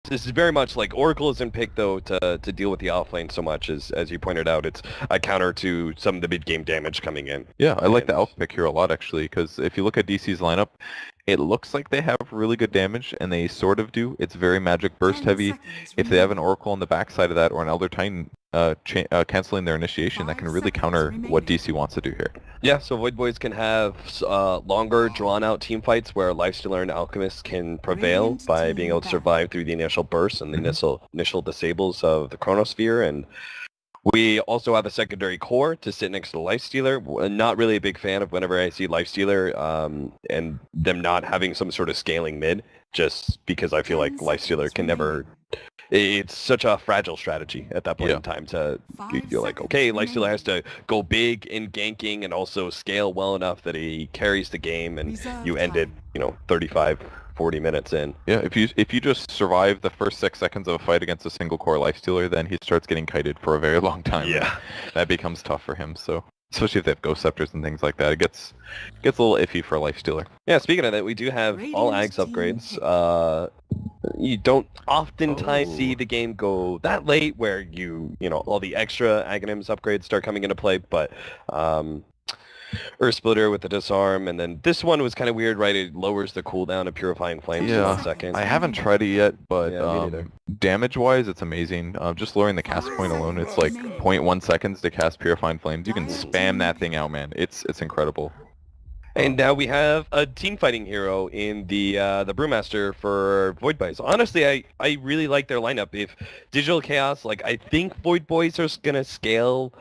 this is very much like Oracle isn't picked though to deal with the offlane so much as you pointed out. It's a counter to some of the mid game damage coming in. Yeah, I like the Elk pick here a lot actually, because if you look at DC's lineup, it looks like they have really good damage, and they sort of do. It's very magic burst heavy. If they have an Oracle on the backside of that, or an Elder Titan canceling their initiation, that can really counter what DC wants to do here. Yeah, so Void Boys can have longer, drawn-out team fights where Lifestealer and Alchemist can prevail by being able to survive through the initial bursts and the initial disables of the Chronosphere. And we also have a secondary core to sit next to the Lifestealer. Not really a big fan of whenever I see Lifestealer and them not having some sort of scaling mid, just because I feel like Lifestealer can never... It's such a fragile strategy at that point in time to you're like, okay, Lifestealer has to go big in ganking and also scale well enough that he carries the game, and you end it, 35, 40 minutes in. Yeah, if you just survive the first 6 seconds of a fight against a single core Lifestealer, then he starts getting kited for a very long time. Yeah. That becomes tough for him, so... Especially if they have Ghost Scepters and things like that. It gets a little iffy for a Lifestealer. Yeah, speaking of that, we do have all Ags upgrades. You don't oftentimes see the game go that late where all the extra Aghanims upgrades start coming into play, but Earth Splitter with the disarm, and then this one was kind of weird, right? It lowers the cooldown of Purifying Flames in 1 second. I haven't tried it yet, but Yeah, damage-wise, it's amazing. Just lowering the cast point alone, it's like 0.1 seconds to cast Purifying Flames. You can spam that thing out, man. It's incredible. And now we have a team fighting hero in the Brewmaster for Void Boys. Honestly, I really like their lineup. If Digital Chaos, I think Void Boys are going to scale.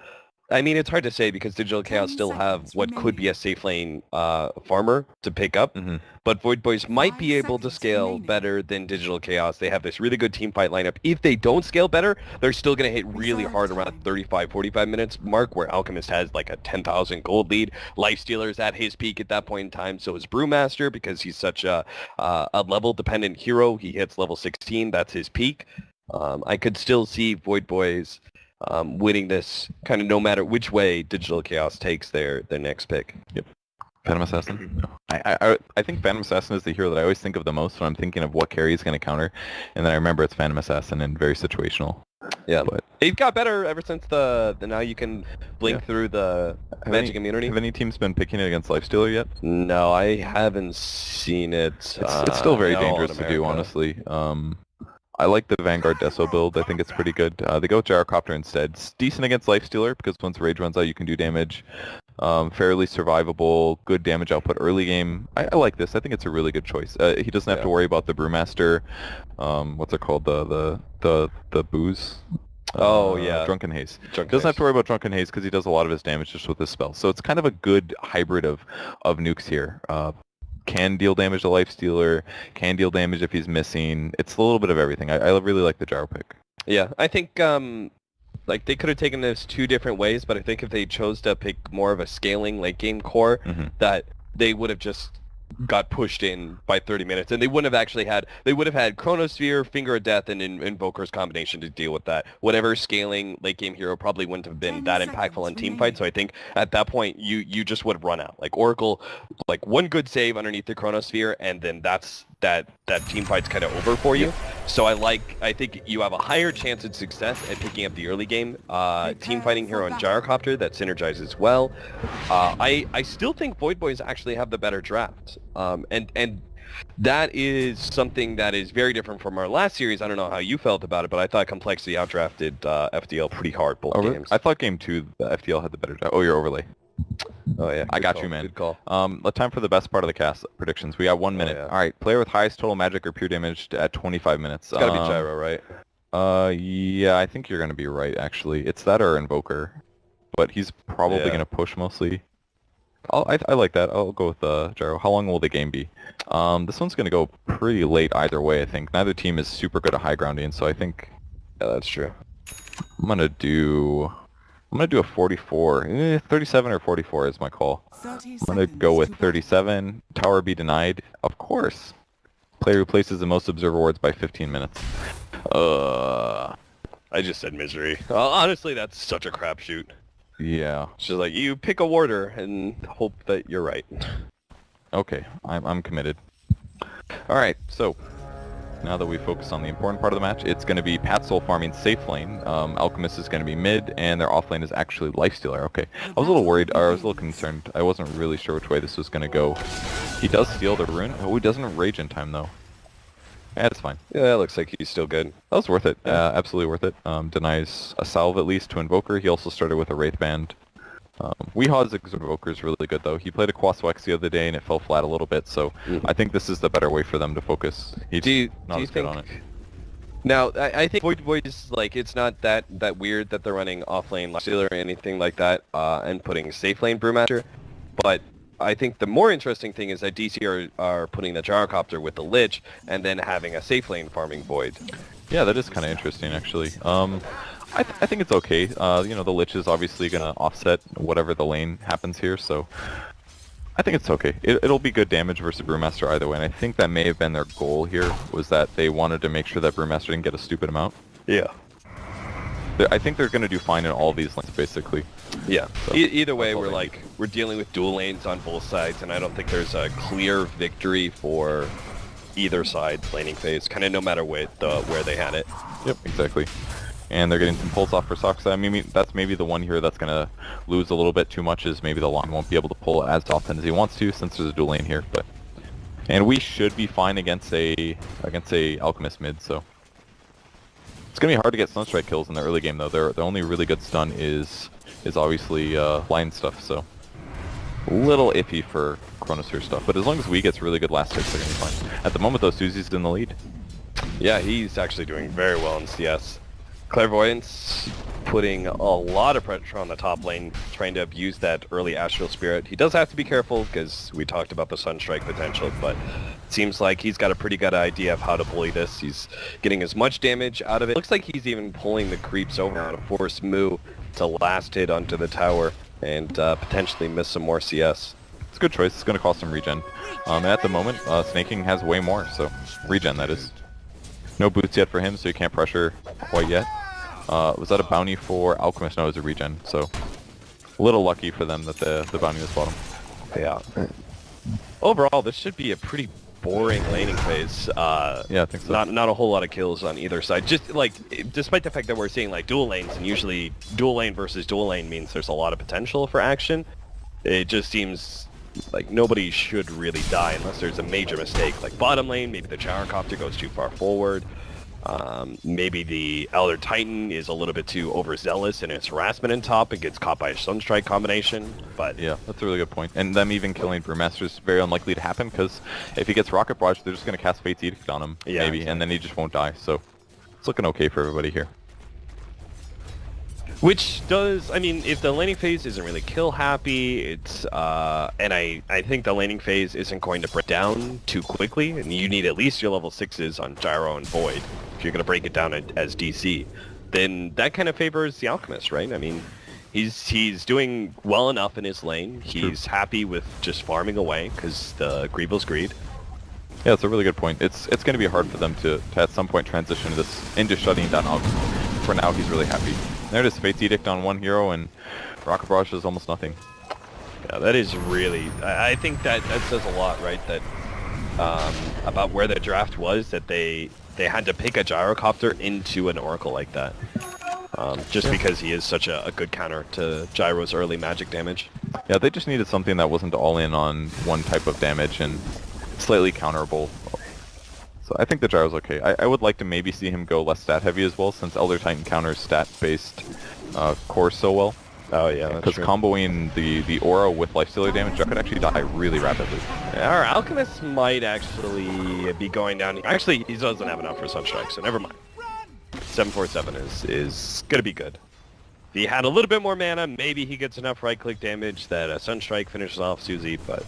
I mean, it's hard to say because Digital Chaos still have what could be a safe lane farmer to pick up, but Void Boys might be able to scale better than Digital Chaos. They have this really good team fight lineup. If they don't scale better, they're still going to hit really hard around 35, 45 minutes mark, where Alchemist has like a 10,000 gold lead. Lifestealer's at his peak at that point in time, so is Brewmaster because he's such a level-dependent hero. He hits level 16. That's his peak. I could still see Void Boys winning this kind of no matter which way Digital Chaos takes their next pick. Yep. Phantom Assassin? No. I think Phantom Assassin is the hero that I always think of the most when I'm thinking of what carry is going to counter, and then I remember it's Phantom Assassin and very situational. Yeah, but it got better ever since the now you can blink through the magic immunity. Have any teams been picking it against Lifestealer yet? No, I haven't seen it. It's still very dangerous to do, honestly. I like the Vanguard Deso build. I think it's pretty good. They go with Gyrocopter instead. It's decent against Lifestealer because once Rage runs out, you can do damage. Fairly survivable, good damage output early game. I like this. I think it's a really good choice. He doesn't have to worry about the Brewmaster. What's it called? The booze. Drunken Haze. Doesn't have to worry about Drunken Haze because he does a lot of his damage just with his spell. So it's kind of a good hybrid of nukes here. Can deal damage to Lifestealer, can deal damage if he's missing. It's a little bit of everything. I really like the Gyro pick. Yeah, I think they could have taken this 2 different ways, but I think if they chose to pick more of a scaling late game core, that they would have just got pushed in by 30 minutes, and they would have had Chronosphere, Finger of Death, and Invoker's combination to deal with that. Whatever scaling late game hero probably wouldn't have been that impactful in team fight, so I think at that point you just would have run out. Like Oracle, one good save underneath the Chronosphere, and then that team fight's kind of over for you. So I think you have a higher chance of success at picking up the early game team fighting hero and Gyrocopter that synergizes well. I still think Void Boys actually have the better draft. And that is something that is very different from our last series. I don't know how you felt about it, but I thought Complexity outdrafted FDL pretty hard both games. I thought game 2, the FDL had the better draft. Oh, your overlay. Oh yeah, I got you, man. Good call. Time for the best part of the cast predictions. We got 1 minute. Yeah. All right, player with highest total magic or pure damage at 25 minutes. It's gotta be Gyro, right? Yeah, I think you're gonna be right. Actually, it's that or Invoker, but he's probably gonna push mostly. I like that. I'll go with Gyro. How long will the game be? This one's gonna go pretty late either way. I think neither team is super good at high grounding, so I think that's true. I'm gonna do a 44. 37 or 44 is my call. I'm gonna go with 37. Tower be denied. Of course. Player who places the most observer wards by 15 minutes. I just said misery. Honestly, that's such a crapshoot. Yeah. It's just like you pick a warder and hope that you're right. Okay, I'm committed. All right, so now that we focus on the important part of the match, it's going to be Pat Soul farming safe lane, Alchemist is going to be mid, and their off lane is actually Lifestealer. Okay, I was a little worried, or I was a little concerned. I wasn't really sure which way this was going to go. He does steal the rune. Oh, he doesn't rage in time, though. Yeah, it's fine. Yeah, it looks like he's still good. That was worth it. Absolutely worth it. Denies a salve at least to Invoker. He also started with a Wraith Band. Weehaw's Invoker is really good though. He played a Quaswex the other day and it fell flat a little bit, so I think this is the better way for them to focus. He's not as good on it. Now, I think Void is like, it's not that weird that they're running off-lane Lifestealer or anything like that, and putting safe lane Brewmaster, but I think the more interesting thing is that DC are putting the Gyrocopter with the Lich and then having a safe lane farming Void. Yeah, that is kind of interesting actually. I think it's okay. You know, the Lich is obviously going to offset whatever the lane happens here, so I think it's okay. It'll be good damage versus Brewmaster either way, and I think that may have been their goal here, was that they wanted to make sure that Brewmaster didn't get a stupid amount. Yeah. I think they're going to do fine in all these lanes, basically. Yeah. So, either way, we're dealing with dual lanes on both sides, and I don't think there's a clear victory for either side's laning phase, kind of no matter where they had it. Yep, exactly. And they're getting some pulls off for Soxa. I mean, that's maybe the one here that's going to lose a little bit too much, is maybe the line won't be able to pull as often as he wants to, since there's a dual lane here. And we should be fine against a Alchemist mid, so it's going to be hard to get Sunstrike kills in the early game, though. Their only really good stun is obviously line stuff, so a little iffy for Chronosphere stuff. But as long as we gets really good last hits, they're going to be fine. At the moment, though, Susie's in the lead. Yeah, he's actually doing very well in CS. Clairvoyance putting a lot of pressure on the top lane, trying to abuse that early Astral Spirit. He does have to be careful, because we talked about the Sunstrike potential, but it seems like he's got a pretty good idea of how to bully this. He's getting as much damage out of it. Looks like he's even pulling the creeps over on a force move to last hit onto the tower and potentially miss some more CS. It's a good choice. It's going to cost some regen. At the moment, Snaking has way more, so regen, that is. No boots yet for him, so you can't pressure quite yet. Was that a bounty for Alchemist? No, it was a regen, so a little lucky for them that the bounty was bottom. Yeah. Overall, this should be a pretty boring laning phase. Yeah, I think so. Not a whole lot of kills on either side. Just like, despite the fact that we're seeing like dual lanes, and usually dual lane versus dual lane means there's a lot of potential for action, it just seems like nobody should really die unless there's a major mistake. Like bottom lane, maybe the Gyrocopter goes too far forward. Maybe the Elder Titan is a little bit too overzealous in its harassment in top and gets caught by a Sunstrike combination. But yeah, that's a really good point. And them even killing Brewmaster is very unlikely to happen, because if he gets Rocket Barrage, they're just going to cast Fate's Edict on him, maybe, exactly. And then he just won't die. So it's looking okay for everybody here. Which does, I mean, if the laning phase isn't really kill happy, it's, and I think the laning phase isn't going to break down too quickly, and you need at least your level 6s on Gyro and Void if you're going to break it down as DC, then that kind of favors the Alchemist, right? I mean, he's doing well enough in his lane, he's happy with just farming away, because the Greevil's greed. Yeah, it's a really good point. It's going to be hard for them to at some point transition into shutting down Alchemist. For now, he's really happy. There it is, Fate's Edict on one hero, and Rocket Barrage does almost nothing. Yeah, that is really... I think that says a lot, right? That about where the draft was, that they had to pick a Gyrocopter into an Oracle like that. Just because he is such a good counter to Gyro's early magic damage. Yeah, they just needed something that wasn't all in on one type of damage and slightly counterable. So I think the Gyro's okay. I would like to maybe see him go less stat heavy as well, since Elder Titan counters stat-based cores so well. Oh yeah, because comboing the aura with lifestealer damage, that could actually die really rapidly. Our Alchemist might actually be going down. Actually, he doesn't have enough for Sunstrike, so never mind. 747 is gonna be good. If he had a little bit more mana, maybe he gets enough right-click damage that a Sunstrike finishes off Susie, but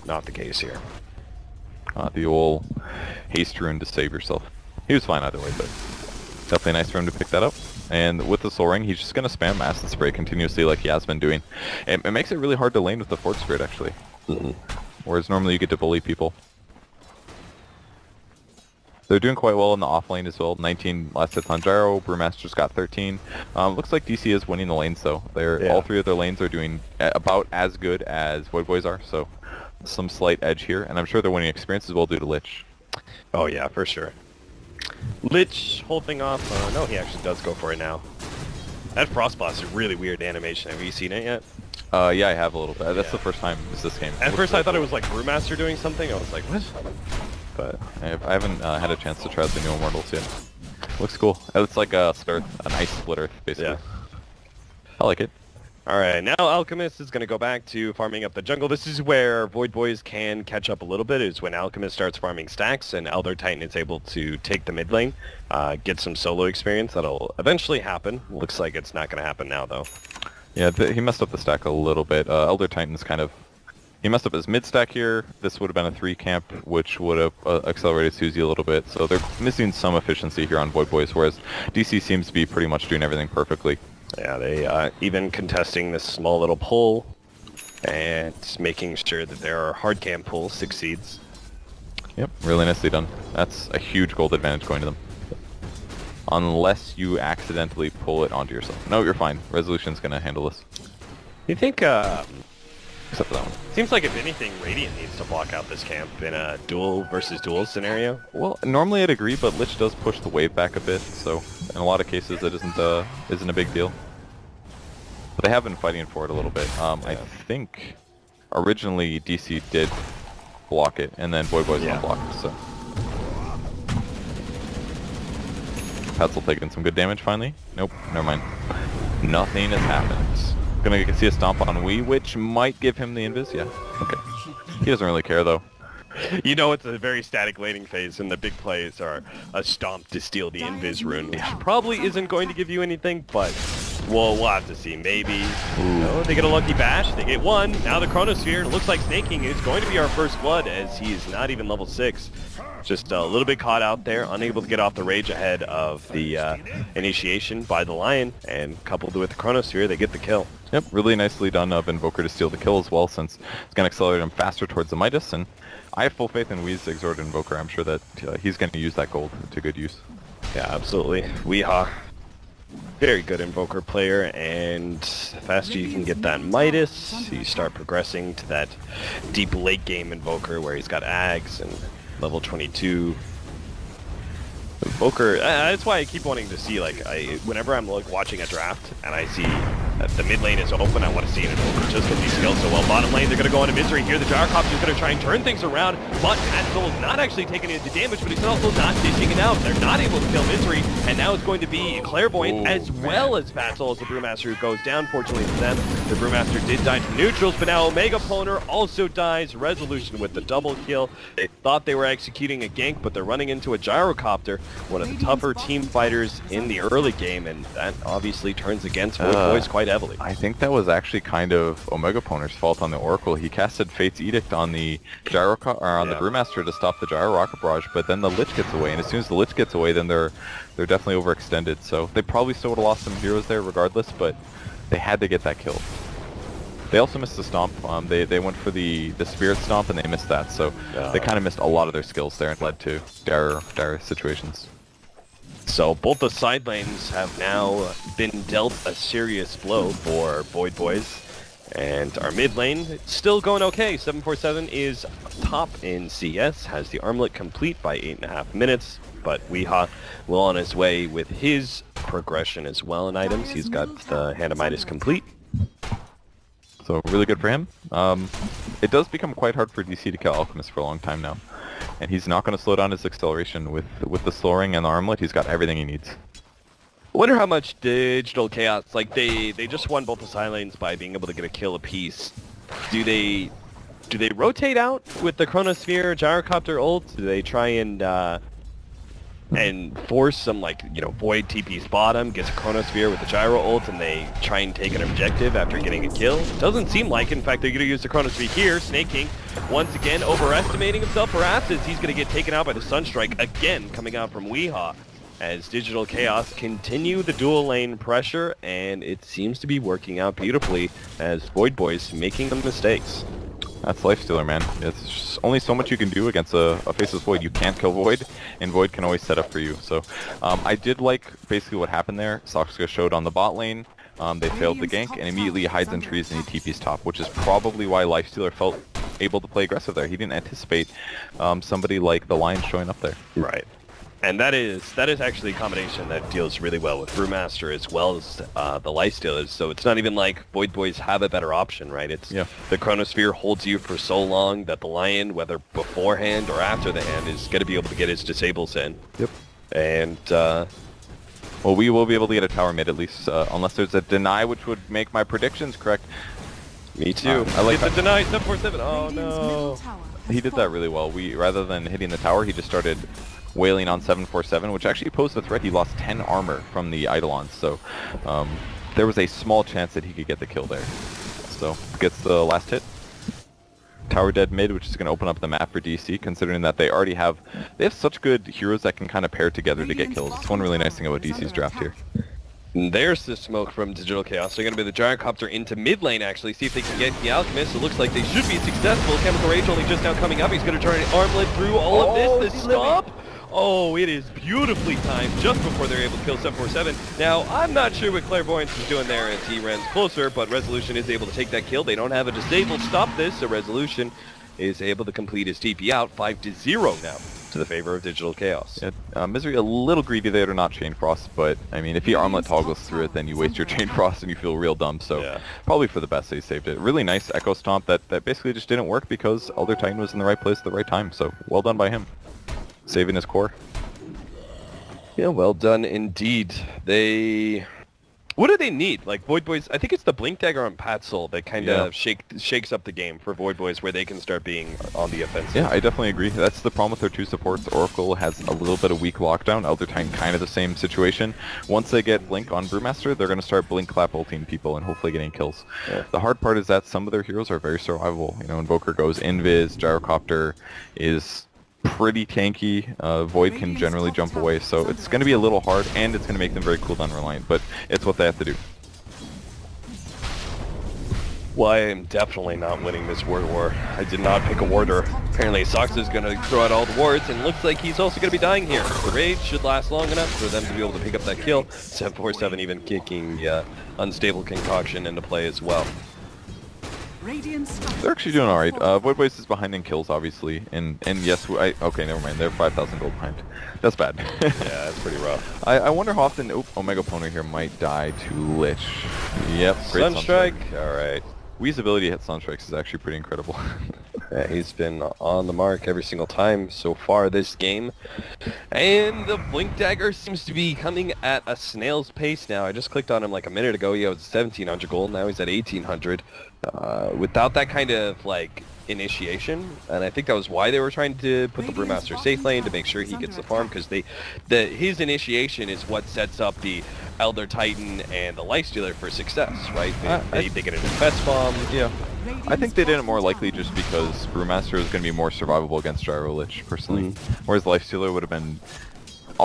not the case here. The old haste rune to save yourself. He was fine either way, but definitely nice for him to pick that up. And with the Soul Ring, he's just going to spam Acid Spray continuously like he has been doing. It makes it really hard to lane with the Fort Spirit, actually. Whereas normally you get to bully people. They're doing quite well in the off lane as well. 19 last hits on Gyro, Brewmaster's got 13. Looks like DC is winning the lanes though. All three of their lanes are doing about as good as Void Boys are, so some slight edge here. And I'm sure they're winning experience as well due to Lich. Oh yeah, for sure. Lich holding off. No, he actually does go for it now. That Frost Blast is a really weird animation. Have you seen it yet? Yeah, I have a little bit. That's the first time this game. At first I thought it was like Brewmaster doing something. I was like, what? But I haven't had a chance to try the new Immortals yet. Looks cool. It's like a an ice split earth, basically. Yeah. I like it. Alright, now Alchemist is going to go back to farming up the jungle. This is where Void Boys can catch up a little bit, is when Alchemist starts farming stacks and Elder Titan is able to take the mid lane, get some solo experience. That'll eventually happen. Looks like it's not going to happen now, though. Yeah, he messed up the stack a little bit. Elder Titan's kind of... He messed up his mid stack here. This would have been a 3 camp, which would have accelerated Suzy a little bit. So they're missing some efficiency here on Void Boys, whereas DC seems to be pretty much doing everything perfectly. Yeah, they even contesting this small little pull and making sure that their hard camp pull succeeds. Yep, really nicely done. That's a huge gold advantage going to them. Unless you accidentally pull it onto yourself. No, you're fine. Resolution's gonna handle this. You think, Except for that one. seems like if anything, Radiant needs to block out this camp in a duel versus duel scenario. Well, normally I'd agree, but Lich does push the wave back a bit, so in a lot of cases it isn't a big deal. But they have been fighting for it a little bit. I think originally DC did block it, and then Void Boys unblocked, so. Petzl taking some good damage finally. Nope, never mind. Nothing has happened. Gonna see a stomp on Wii, which might give him the invis, yeah. Okay. He doesn't really care though. You know it's a very static laning phase, and the big plays are a stomp to steal the invis rune, which probably isn't going to give you anything, but we'll have to see. Maybe. No, they get a lucky bash, they get one. Now the Chronosphere, looks like Snake King is going to be our first blood, as he is not even level 6. Just a little bit caught out there, unable to get off the rage ahead of the initiation by the Lion, and coupled with the Chronosphere, they get the kill. Yep, really nicely done of Invoker to steal the kill as well, since it's going to accelerate him faster towards the Midas, and I have full faith in Wee's Exhort Invoker. I'm sure that he's going to use that gold to good use. Yeah, absolutely. Weehaw. Very good Invoker player, and the faster you can get that Midas, you start progressing to that deep late game Invoker where he's got Ags and level 22. Invoker, that's why I keep wanting to see, like, whenever I'm like watching a draft and I see that the mid lane is open, I want to see an Invoker just because he scales so well. Bottom lane, they're going to go into misery here. The Gyrocopter is going to try and turn things around, but Axel is not actually taking any damage, but he's also not dishing it out. They're not able to kill Misery, and now it's going to be Clairvoyant as well as Fatsoul as the Brewmaster who goes down. Fortunately for them, the Brewmaster did die to neutrals, but now Omega Poner also dies. Resolution with the double kill. They thought they were executing a gank, but they're running into a Gyrocopter, one of the tougher team fighters in the early game, and that obviously turns against Void Boys quite heavily. I think that was actually kind of Omega Poner's fault on the Oracle. He casted Fate's Edict on the the Brewmaster to stop the Gyro Rocket Barrage, but then the Lich gets away, and as soon as the Lich gets away, then they're definitely overextended. So they probably still would have lost some heroes there regardless, but they had to get that kill. They also missed the Stomp. They went for the Spirit Stomp, and they missed that, so they kind of missed a lot of their skills there and led to dire situations. So both the side lanes have now been dealt a serious blow for Void Boys. And our mid lane, still going okay. 747 is top in CS, has the armlet complete by 8.5 minutes. But Weehaw will on his way with his progression as well in items. He's got the Hand of Midas complete. So really good for him. It does become quite hard for DC to kill Alchemist for a long time now. And he's not going to slow down his acceleration with the slowing and the armlet. He's got everything he needs. I wonder how much Digital Chaos, like they just won both the side lanes by being able to get a kill apiece. Do they rotate out with the Chronosphere Gyrocopter ult? Do they try and force some, like, you know, Void TP's bottom, gets a Chronosphere with the Gyro ult, and they try and take an objective after getting a kill? Doesn't seem like it. In fact, they're going to use the Chronosphere here. Snake King, once again, overestimating himself, perhaps, as he's going to get taken out by the Sunstrike, again, coming out from Weehaw, as Digital Chaos continue the dual lane pressure, and it seems to be working out beautifully, as Void Boys making the mistakes. That's Lifestealer, man. It's just only so much you can do against a Faceless Void. You can't kill Void, and Void can always set up for you. So I did like basically what happened there. Soxka showed on the bot lane. They failed the gank, and immediately hides in trees and he TP's top, which is probably why Lifestealer felt able to play aggressive there. He didn't anticipate somebody like the Lion showing up there. Right. And that is actually a combination that deals really well with Brewmaster as well as the Lifestealers. So it's not even like Void Boys have a better option, right? It's the Chronosphere holds you for so long that the Lion, whether beforehand or after the hand, is going to be able to get his disables in. Yep. And well, we will be able to get a tower mid at least, unless there's a deny, which would make my predictions correct. Me too. I like the deny 747. Oh no. He did that really well. Rather than hitting the tower, he just started wailing on 747, which actually posed a threat. He lost 10 armor from the Eidolons, so there was a small chance that he could get the kill there. So gets the last hit. Tower dead mid, which is going to open up the map for DC, considering that they have such good heroes that can kind of pair together to get kills. It's one really nice thing about DC's draft here. There's the smoke from Digital Chaos. They're going to be the Gyrocopter into mid lane, actually. See if they can get the Alchemist. It looks like they should be successful. Chemical Rage only just now coming up. He's going to turn an armlet through all of this. The stomp. Oh, it is beautifully timed just before they're able to kill 747. Now, I'm not sure what Clairvoyance is doing there as he runs closer, but Resolution is able to take that kill. They don't have a disable stop this, so Resolution is able to complete his TP out 5-0 now to the favor of Digital Chaos. Yeah, Misery a little greedy there to not Chain Frost, but I mean, if he armlet toggles through it, then you waste your Chain Frost and you feel real dumb, so probably for the best they saved it. Really nice Echo Stomp that basically just didn't work because Elder Titan was in the right place at the right time, so well done by him. Saving his core. Yeah, well done indeed. What do they need? Like, Void Boys, I think it's the Blink Dagger on Patzel that kind of shakes up the game for Void Boys where they can start being on the offensive. Yeah, I definitely agree. That's the problem with their two supports. Oracle has a little bit of weak lockdown. Elder Titan kind of the same situation. Once they get Blink on Brewmaster, they're going to start Blink Clap ulting people and hopefully getting kills. Yeah. The hard part is that some of their heroes are very survivable. You know, Invoker goes Invis, Gyrocopter is pretty tanky. Void can generally jump away, so it's going to be a little hard, and it's going to make them very cooldown reliant, but it's what they have to do. Well, I am definitely not winning this ward war. I did not pick a warder. Apparently Sox is going to throw out all the wards, and looks like he's also going to be dying here. The rage should last long enough for them to be able to pick up that kill. 747 even kicking Unstable Concoction into play as well. They're actually doing alright. Void Boys is behind in kills, obviously, and yes, okay, never mind. They're 5,000 gold behind. That's bad. Yeah, that's pretty rough. I wonder how often Omega Poner here might die to Lich. Yep, great Sunstrike. Alright. Wee's ability to hit Sunstrikes is actually pretty incredible. Yeah, he's been on the mark every single time so far this game. And the Blink Dagger seems to be coming at a snail's pace now. I just clicked on him like a minute ago. He was 1,700 gold. Now he's at 1,800. Without that kind of like initiation, and I think that was why they were trying to put the Brewmaster safe lane to make sure he gets the farm, because his initiation is what sets up the Elder Titan and the Lifestealer for success, right? They get a defense bomb. Yeah. I think they did it more likely just because Brewmaster is going to be more survivable against Gyro Lich, personally. Whereas Lifestealer would have been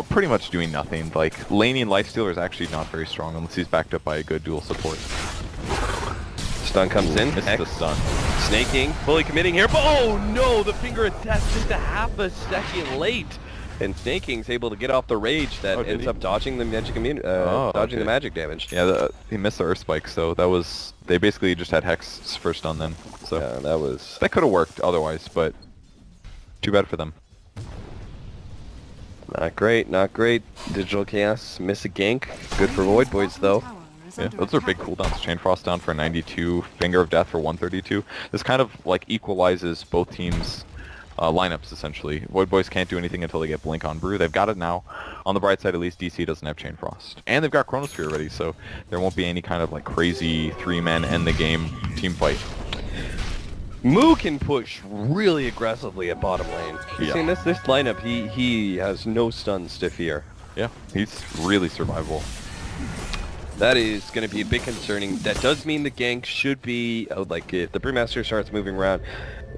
pretty much doing nothing. Like, laning Lifestealer is actually not very strong unless he's backed up by a good dual support. Stun comes in. This is the stun. Snaking, fully committing here, but oh no, the finger attack just a half a second late. And Snaking's able to get off the rage that ends up dodging the magic the magic damage. Yeah, he missed the Earth Spike, so that was... They basically just had Hex for stun then. So yeah, that could have worked otherwise, but too bad for them. Not great, not great. Digital Chaos miss a gank. Good for Void Boys though. Yeah, those are big cooldowns. Chain Frost down for 92, Finger of Death for 132. This kind of like equalizes both teams' lineups essentially. Void Boys can't do anything until they get Blink on Brew. They've got it now. On the bright side, at least DC doesn't have Chain Frost. And they've got Chronosphere already, so there won't be any kind of like crazy 3-man end the game team fight. Moo can push really aggressively at bottom lane. You've seen this lineup, he has no stuns to fear. Yeah, he's really survivable. That is going to be a bit concerning. That does mean the gank should be, like, if the Brewmaster starts moving around,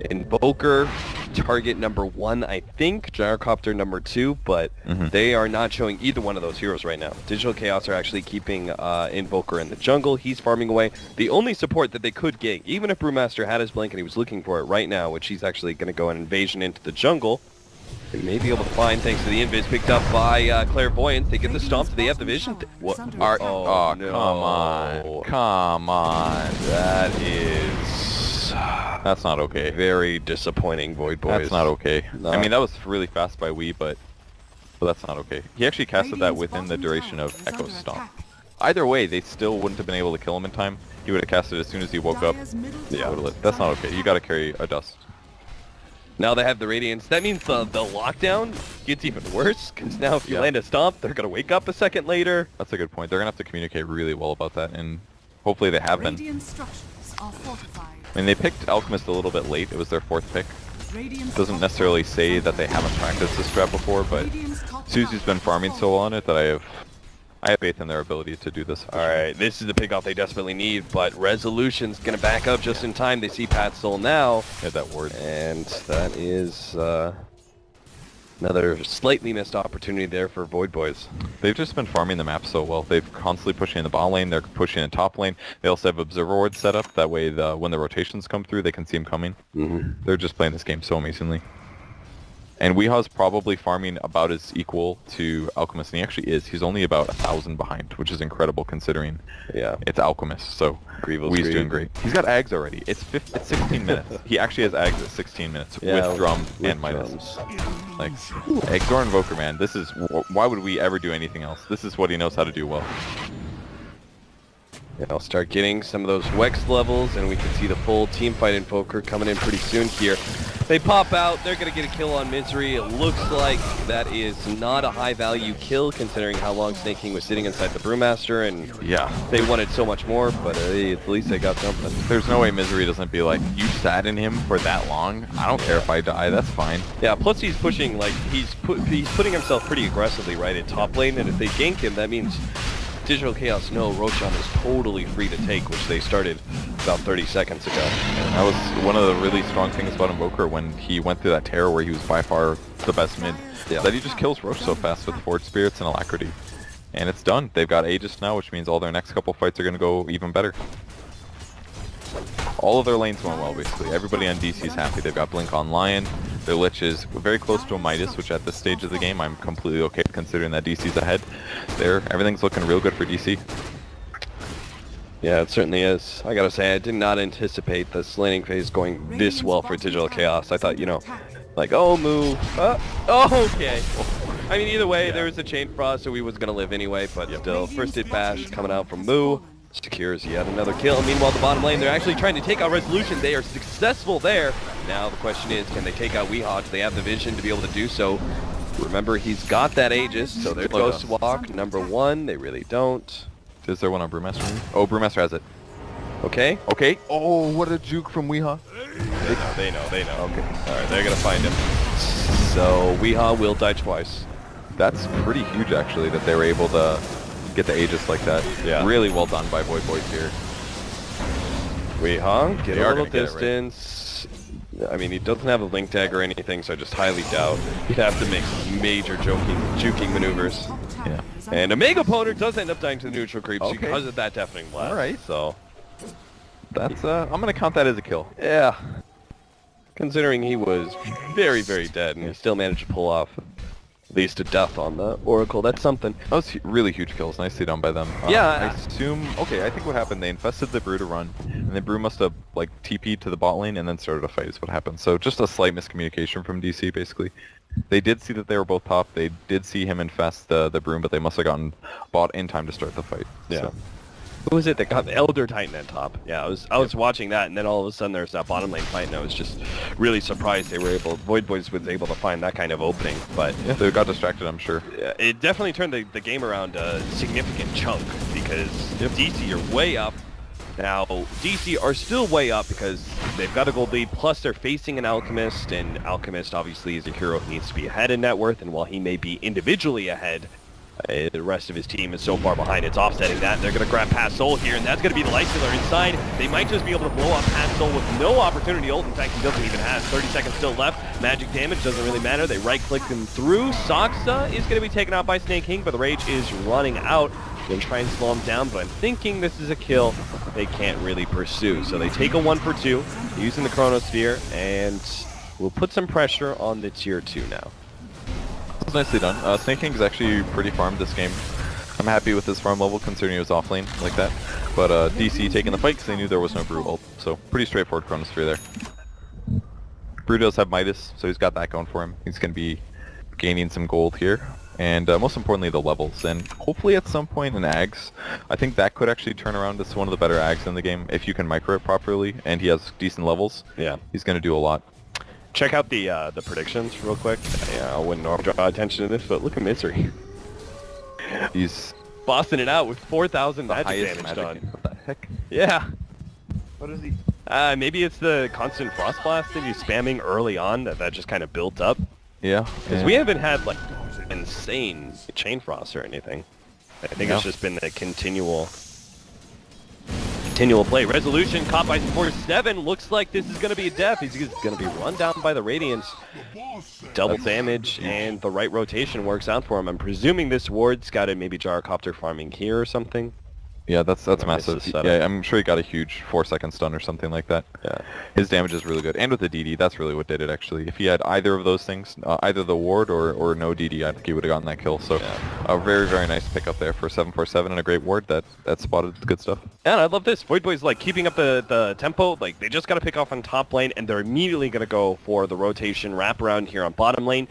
Invoker, target number 1, I think, Gyrocopter number 2, but they are not showing either one of those heroes right now. Digital Chaos are actually keeping Invoker in the jungle. He's farming away. The only support that they could gank, even if Brewmaster had his blink and he was looking for it right now, which he's actually going to go an invasion into the jungle, they may be able to find, thanks to the invis picked up by Clairvoyance. They get the stomp. Do they have the vision? What? Oh, no. Come on. That's not okay. Very disappointing, Void Boys. That's not okay. No. I mean, that was really fast by Wii, but but that's not okay. He actually casted that within the duration of Echo's Stomp. Either way, they still wouldn't have been able to kill him in time. He would have casted it as soon as he woke up. Yeah, that's not okay. You gotta carry a Dust. Now they have the Radiance. That means the lockdown gets even worse, because now if you land a Stomp, they're gonna wake up a second later. That's a good point. They're gonna have to communicate really well about that, and hopefully they have been. I mean, they picked Alchemist a little bit late. It was their 4th pick. Doesn't necessarily say that they haven't practiced this strat before, but Susie's been farming so on it that I have faith in their ability to do this. Alright, this is the pickoff they desperately need, but Resolution's gonna back up just in time. They see Pat Soul now. Yeah, that ward. And that is another slightly missed opportunity there for Void Boys. They've just been farming the map so well. They've constantly pushing in the bot lane, they're pushing in top lane. They also have Observer Wards set up, that way when the rotations come through, they can see them coming. They're just playing this game so amazingly. And Weeha's probably farming about as equal to Alchemist, and he actually is. He's only about 1,000 behind, which is incredible considering it's Alchemist, so Wee's doing great. He's got Ags already. It's 16 minutes. He actually has Ags at 16 minutes with Drum and Midas. Like, Exor Invoker, man, this is... Why would we ever do anything else? This is what he knows how to do well. Yeah, I'll start getting some of those Wex levels, and we can see the full team fight Invoker coming in pretty soon here. They pop out, they're going to get a kill on Misery. It looks like that is not a high-value kill, considering how long Snake King was sitting inside the Brewmaster, and they wanted so much more, but at least they got something. There's no way Misery doesn't be like, you sat in him for that long? I don't care if I die, that's fine. Yeah, plus he's pushing, like, he's putting himself pretty aggressively right in top lane, and if they gank him, that means Digital Chaos know Roshan is totally free to take, which they started about 30 seconds ago. And that was one of the really strong things about Invoker when he went through that terror where he was by far the best mid. That he just kills Roche so fast with Forward Spirits and Alacrity. And it's done. They've got Aegis now, which means all their next couple fights are going to go even better. All of their lanes went well, basically. Everybody on DC is happy. They've got Blink on Lion. Their Lich is very close to a Midas, which at this stage of the game I'm completely okay with, considering that DC's ahead. Everything's looking real good for DC. Yeah, it certainly is. I gotta say, I did not anticipate the laning phase going this well for Digital Chaos. I thought, you know, like, oh, move. Oh, okay. I mean, either way, there was a Chain Frost, so we was gonna live anyway, but still, first hit bash coming out from Moo. Secures yet another kill. Meanwhile, the bottom lane, they're actually trying to take out Resolution. They are successful there. Now the question is, can they take out Weehaw? Do they have the vision to be able to do so? Remember, he's got that Aegis, so there's Ghost Walk, number 1. They really don't. Is there one on Brewmaster? Oh, Brewmaster has it. Okay. Okay. Oh, what a juke from Weehaw. They know. Okay. Alright, they're gonna find him. So, Weehaw will die twice. That's pretty huge, actually, that they were able to get the Aegis like that. Yeah. Really well done by Void Boys here. Weehaw, get a little distance. I mean, he doesn't have a link tag or anything, so I just highly doubt he'd have to make major juking maneuvers. Yeah. And a Mega Poner does end up dying to the neutral creeps because of that deafening blast. Alright. So that's I'm gonna count that as a kill. Yeah. Considering he was very, very dead and he still managed to pull off at least a death on the Oracle, that's something. That was really huge kills, nicely done by them. Yeah. I assume, okay, I think what happened, they infested the Brew to run, and the Brew must have, like, TP'd to the bot lane and then started a fight is what happened. So just a slight miscommunication from DC, basically. They did see that they were both top, they did see him infest the Broom, but they must have gotten bot in time to start the fight. Yeah. So. Who was it that got the Elder Titan at top? Yeah, I was watching that, and then all of a sudden there's that bottom lane fight, and I was just really surprised Void Boys was able to find that kind of opening. But yeah, they got distracted, I'm sure. Yeah, it definitely turned the game around a significant chunk, because DC are way up. Now, DC are still way up because they've got a gold lead, plus they're facing an Alchemist, and Alchemist obviously is a hero who needs to be ahead in net worth, and while he may be individually ahead, the rest of his team is so far behind, it's offsetting that. They're going to grab Past Soul here, and that's going to be the Light Stealer inside. They might just be able to blow up Past Soul with no opportunity ult. In fact, he doesn't even have 30 seconds still left. Magic damage doesn't really matter. They right-click him through. Saksa is going to be taken out by Snake King, but the Rage is running out. They'll try and slow him down, but I'm thinking this is a kill they can't really pursue. So they take a 1 for 2, using the Chronosphere, and we'll put some pressure on the tier 2 now. That was nicely done. Snake King's actually pretty farmed this game. I'm happy with his farm level considering he was off lane like that. But DC taking the fight because they knew there was no Brew ult. So pretty straightforward Chronosphere there. Brew does have Midas, so he's got that going for him. He's going to be gaining some gold here. and most importantly the levels, and hopefully at some point in Ags, I think that could actually turn around as one of the better Ags in the game if you can micro it properly, and he has decent levels. Yeah. He's going to do a lot. Check out the predictions real quick. Yeah, I wouldn't normally draw attention to this, but look at Misery. He's bossing it out with 4,000 magic damage done. What the heck? Yeah. What is he? Maybe it's the constant Frost Blast that he's spamming early on that just kind of built up. Yeah. Because we haven't had like insane Chain Frost or anything. I think it's just been the continual play. Resolution caught by 4-7. Looks like this is going to be a death. He's going to be run down by the Radiance. Double damage, and the right rotation works out for him. I'm presuming this ward's got a maybe Gyrocopter farming here or something. Yeah, that's massive. Yeah, I'm sure he got a huge 4-second stun or something like that. Yeah. His damage is really good. And with the DD, that's really what did it, actually. If he had either of those things, either the ward or no DD, I think he would have gotten that kill. So a very, very nice pickup there for 747 and a great ward that spotted the good stuff. Yeah, and I love this. Void Boy's like keeping up the tempo. Like, they just got to pick off on top lane, and they're immediately going to go for the rotation wraparound here on bottom lane.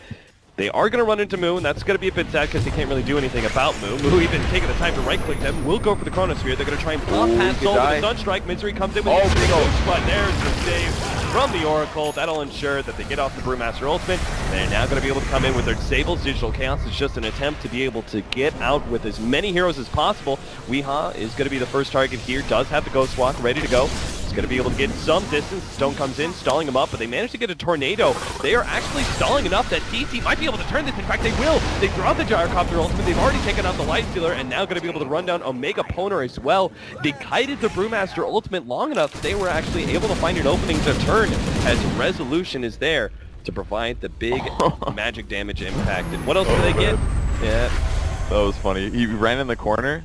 They are going to run into Moo, and that's going to be a bit sad because they can't really do anything about Moo. Moo even taking the time to right-click them, will go for the Chronosphere. They're going to try and pop past Soul with the Sunstrike. Misery comes in with the Ghost, but there's the save from the Oracle. That'll ensure that they get off the Brewmaster Ultimate. They're now going to be able to come in with their Disables. Digital Chaos is just an attempt to be able to get out with as many heroes as possible. Weehaw is going to be the first target here, does have the Ghost Walk ready to go. He's going to be able to get some distance. Stone comes in, stalling him up, but they manage to get a Tornado. They are actually stalling enough that DC might be able to turn this. In fact, they will. They draw the Gyrocopter Ultimate. They've already taken out the Lightstealer, and now going to be able to run down Omega Poner as well. They kited the Brewmaster Ultimate long enough that they were actually able to find an opening to turn, as Resolution is there to provide the big magic damage impact. And what else do they get? Yeah. That was funny. He ran in the corner,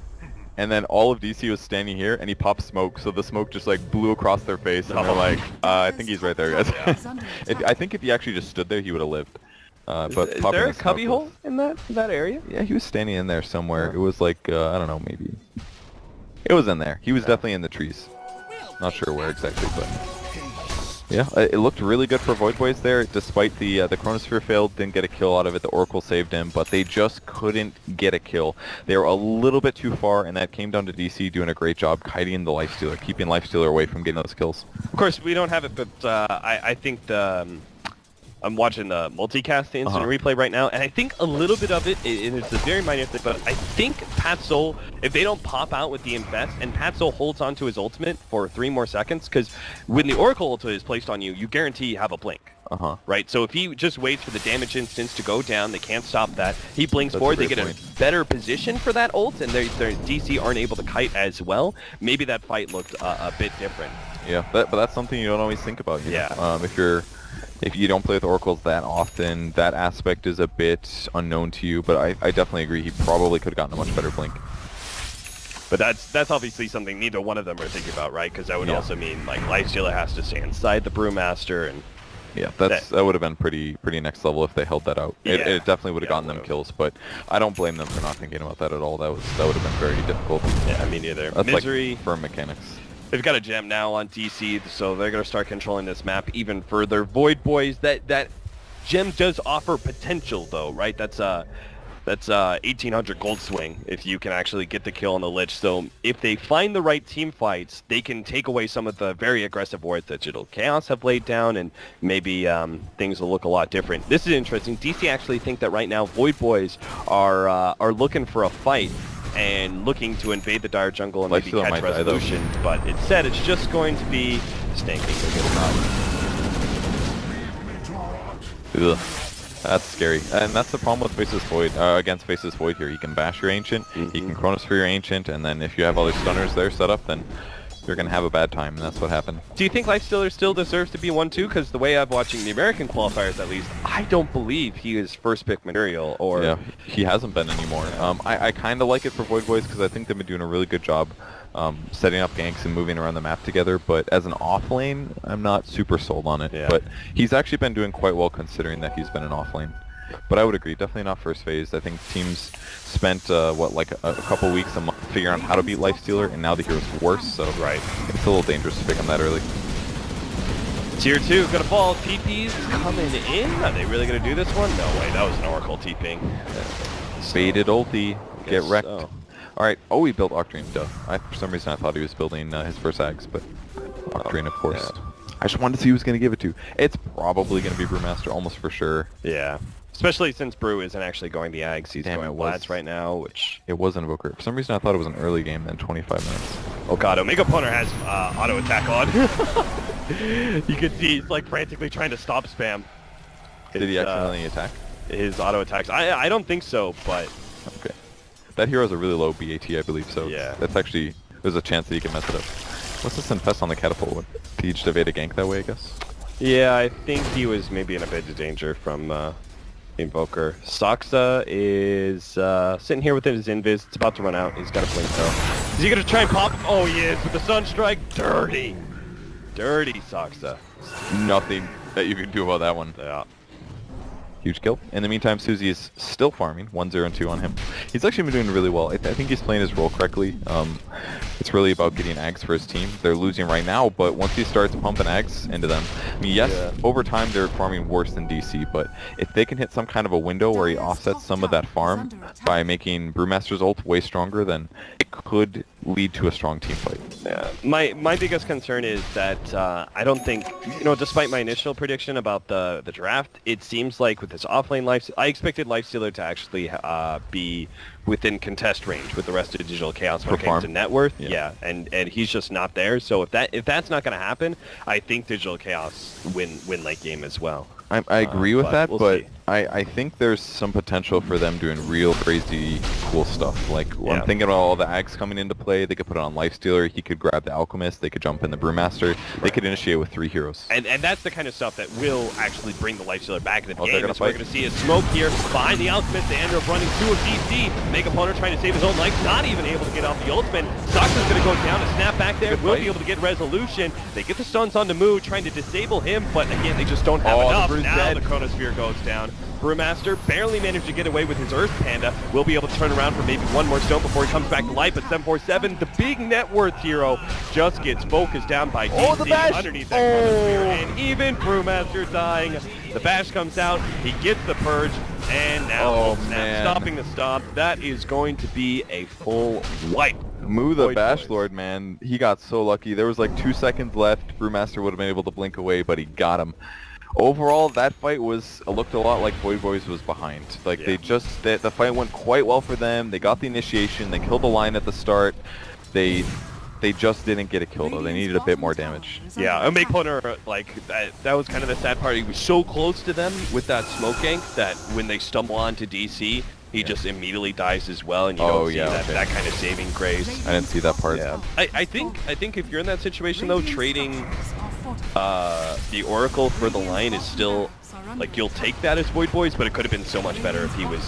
and then all of DC was standing here, and he popped smoke, so the smoke just like blew across their face, and they're like, I think he's right there, guys. I think if he actually just stood there, he would have lived. But is there a cubby hole in that area? Yeah, he was standing in there somewhere. It was like, I don't know, maybe. It was in there. He was definitely in the trees. Not sure where exactly, but... Yeah, it looked really good for Void Boys there, despite the Chronosphere failed, didn't get a kill out of it, the Oracle saved him, but they just couldn't get a kill. They were a little bit too far, and that came down to DC doing a great job kiting the Lifestealer, keeping Lifestealer away from getting those kills. Of course, we don't have it, but I think the... I'm watching the multicast, the instant replay right now, and I think a little bit of it, and it's a very minor thing, but I think Pat Soul, if they don't pop out with the Infest, and Pat Soul holds on to his ultimate for 3 more seconds, because when the Oracle ultimate is placed on you, you guarantee you have a blink. Right? So if he just waits for the damage instance to go down, they can't stop that. He blinks forward, they get a better position for that ult, and their DC aren't able to kite as well. Maybe that fight looked a bit different. Yeah, but that's something you don't always think about. You know? If you don't play with Oracles that often, that aspect is a bit unknown to you, but I definitely agree he probably could have gotten a much better blink. But that's obviously something neither one of them are thinking about, right? Because that would also mean like Lifestealer has to stay inside the Brewmaster, and yeah, that would have been pretty next level if they held that out. It definitely would have gotten them kills, but I don't blame them for not thinking about that at all. That would have been very difficult. Yeah, me neither. That's Misery like firm mechanics. They've got a gem now on DC, so they're going to start controlling this map even further. Void Boys, that gem does offer potential, though, right? That's 1,800 gold swing if you can actually get the kill on the Lich. So if they find the right team fights, they can take away some of the very aggressive wards that Digital Chaos have laid down, and maybe things will look a lot different. This is interesting. DC actually think that right now Void Boys are looking for a fight and looking to invade the Dire Jungle and maybe catch Resolution, but instead it's just going to be stanking. Ugh, that's scary, and that's the problem with Faceless Void, against Faceless Void here. He can bash your Ancient, he can Chronosphere your Ancient, and then if you have all these stunners there set up, then you're going to have a bad time, and that's what happened. Do you think Lifestealer still deserves to be 1-2? Because the way I'm watching the American qualifiers, at least, I don't believe he is first pick material, or... Yeah, he hasn't been anymore. I kind of like it for Void Boys because I think they've been doing a really good job setting up ganks and moving around the map together, but as an off lane, I'm not super sold on it. Yeah. But he's actually been doing quite well considering that he's been an off lane. But I would agree, definitely not first phase. I think teams spent, like a couple weeks, a month figuring out how to beat Lifestealer, and now the hero's worse, so it's a little dangerous to pick him that early. Tier 2 gonna fall. TP's coming in. Are they really gonna do this one? No way, that was an Oracle TPing. Baited ulti. Get wrecked. So. Alright. Oh, he built Octarine. Duh. For some reason I thought he was building his first Ags, but Octarine, of course. Yeah. I just wanted to see who was going to give it to. It's probably going to be Brewmaster, almost for sure. Yeah. Especially since Brew isn't actually going the Ags. He's Damn, going Vlads right now, which... It was Invoker. For some reason I thought it was an early game, then 25 minutes. Oh god, Omega Opponent has auto attack on. You can see he's like frantically trying to stop spam. Did he accidentally attack? His auto attacks. I don't think so, but... Okay. That hero has a really low BAT, I believe, so yeah. That's actually... There's a chance that he can mess it up. What's this Infest on the Catapult? What, did he just evade a gank that way, I guess? Yeah, I think he was maybe in a bit of danger from Invoker. Soxa is sitting here with his invis. It's about to run out. He's got a blink though. Is he gonna try and pop? Oh, he is with the Sunstrike. Dirty, dirty Soxa. Nothing that you can do about that one. Yeah. Huge kill. In the meantime, Suzy is still farming. 1-0 and 2 on him. He's actually been doing really well. I think he's playing his role correctly. It's really about getting Ags for his team. They're losing right now, but once he starts pumping Ags into them, I mean, yes, over time they're farming worse than DC, but if they can hit some kind of a window where he offsets some of that farm by making Brewmaster's ult way stronger, then it could lead to a strong team fight. Yeah. My biggest concern is that I don't think, despite my initial prediction about the draft, it seems like with this offlane life, I expected Lifestealer to actually be within contest range with the rest of Digital Chaos when it came to net worth. Yeah, and he's just not there. So if that's not going to happen, I think Digital Chaos win late game as well. I agree with that, we'll but see. I think there's some potential for them doing real crazy cool stuff. Like, I'm thinking about all the Ags coming into play. They could put it on Lifestealer. He could grab the Alchemist. They could jump in the Brewmaster. They could initiate with 3 heroes. And that's the kind of stuff that will actually bring the Lifestealer back into the game. We're going to see a smoke here behind the Alchemist. The Andrew running through a DC. Mega Opponent trying to save his own life. Not even able to get off the ultimate. Soxa's going to go down and snap back there. Will be able to get resolution. They get the stuns on the Moo, trying to disable him. But again, they just don't have enough. Now the Chronosphere goes down. Brewmaster barely managed to get away with his Earth Panda. Will be able to turn around for maybe one more stone before he comes back to life. But 747, the big net worth hero, just gets focused down by DC underneath that Chronosphere. And even Brewmaster dying. The bash comes out. He gets the purge. And now stopping the stop. That is going to be a full wipe. Moo the Bash Lord, man. He got so lucky. There was like 2 seconds left. Brewmaster would have been able to blink away, but he got him. Overall, that fight looked a lot like Void Boys was behind. Like the fight went quite well for them. They got the initiation. They killed the line at the start. They just didn't get a kill though. They needed a bit more damage. Yeah, and Make Hunter, like that was kind of the sad part. He was so close to them with that smoke gank that when they stumble onto DC, he just immediately dies as well, and you don't see that kind of saving grace. I didn't see that part. Yeah. I think if you're in that situation though, trading the Oracle for the line is still, like, you'll take that as Void Boys, but it could have been so much better if he was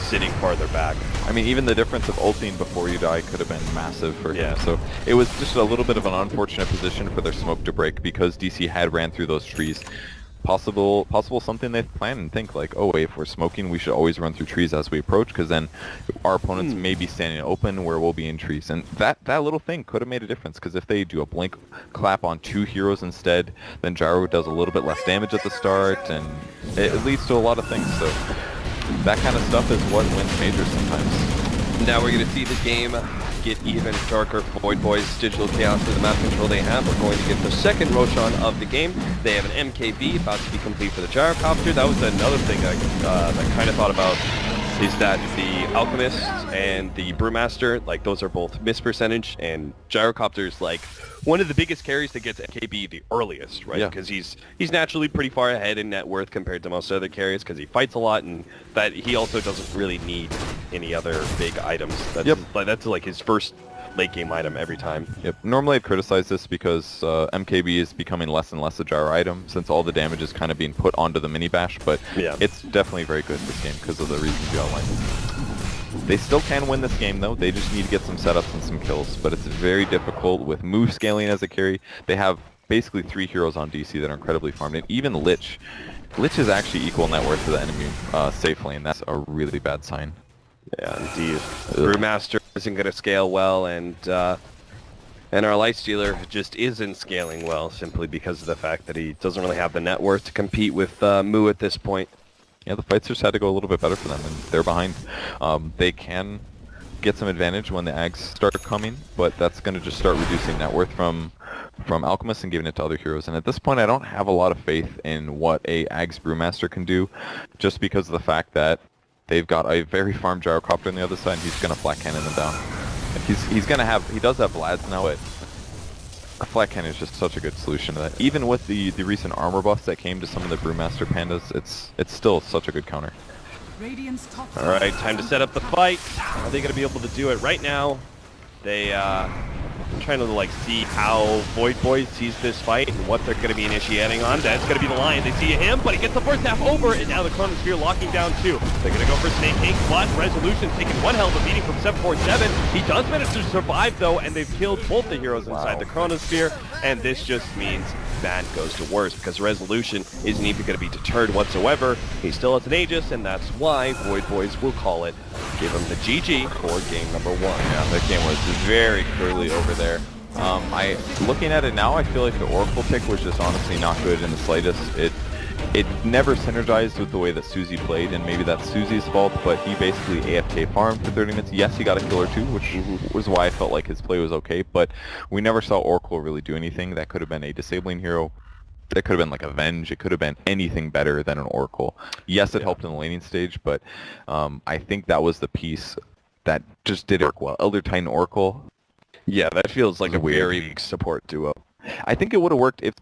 sitting farther back. I mean, even the difference of ulting before you die could have been massive for him. So it was just a little bit of an unfortunate position for their smoke to break because DC had ran through those trees. Possible something they plan and think like, oh wait, if we're smoking, we should always run through trees as we approach, because then our opponents may be standing open where we'll be in trees. And that little thing could have made a difference, because if they do a blink clap on 2 heroes instead, then Gyro does a little bit less damage at the start, and it leads to a lot of things. So that kind of stuff is what wins majors sometimes. Now we're going to see the game get even darker for Void Boys. Digital Chaos with the map control they have. We're going to get the second Roshan of the game. They have an MKB about to be complete for the Gyrocopter. That was another thing I kind of thought about, is that the Alchemist and the Brewmaster, like, those are both miss percentage, and Gyrocopter's like one of the biggest carries that gets MKB the earliest, right? Because he's naturally pretty far ahead in net worth compared to most other carries, because he fights a lot, and that he also doesn't really need any other big items. That's like his first late game item every time. Normally I'd criticize this because MKB is becoming less and less a Gyro item since all the damage is kind of being put onto the mini bash, but it's definitely very good this game because of the reasons you outlined. They still can win this game though. They just need to get some setups and some kills, but it's very difficult with Moo scaling as a carry. They have basically 3 heroes on DC that are incredibly farmed, and even Lich is actually equal net worth to the enemy safe lane. That's a really bad sign. Yeah, indeed. Brewmaster isn't going to scale well, and our Lifestealer just isn't scaling well simply because of the fact that he doesn't really have the net worth to compete with Moo at this point. Yeah, the fights just had to go a little bit better for them, and they're behind. They can get some advantage when the Ags start coming, but that's going to just start reducing net worth from Alchemist and giving it to other heroes. And at this point, I don't have a lot of faith in what a Ags Brewmaster can do, just because of the fact that they've got a very farm Gyrocopter on the other side, and he's going to flat cannon them down. And he does have Vlads now, but a flat cannon is just such a good solution to that. Even with the recent armor buffs that came to some of the Brewmaster pandas, it's still such a good counter. Alright, time to set up the fight. Are they going to be able to do it right now? They, I'm trying to, like, see how Void Boy sees this fight and what they're going to be initiating on. That's going to be the Lion. They see him, but he gets the first half over, and now the Chronosphere locking down two. They're going to go for Snake King, but Resolution taking one hell of a beating from 747. He does manage to survive, though, and they've killed both the heroes inside the Chronosphere, and this just means Van goes to worse, because Resolution isn't even going to be deterred whatsoever. He still has an Aegis, and that's why Void Boys will call it. Give him the GG for game number 1. Yeah, that game was very clearly over there. Looking at it now, I feel like the Oracle pick was just honestly not good in the slightest. It never synergized with the way that Suzy played, and maybe that's Suzy's fault, but he basically AFK farmed for 30 minutes. Yes, he got a kill or two, which was why I felt like his play was okay, but we never saw Oracle really do anything. That could have been a disabling hero. That could have been like a Venge. It could have been anything better than an Oracle. Yes, it helped in the laning stage, but I think that was the piece that just didn't work well. Elder Titan Oracle. Yeah, that feels like a very weak support duo. I think it would have worked if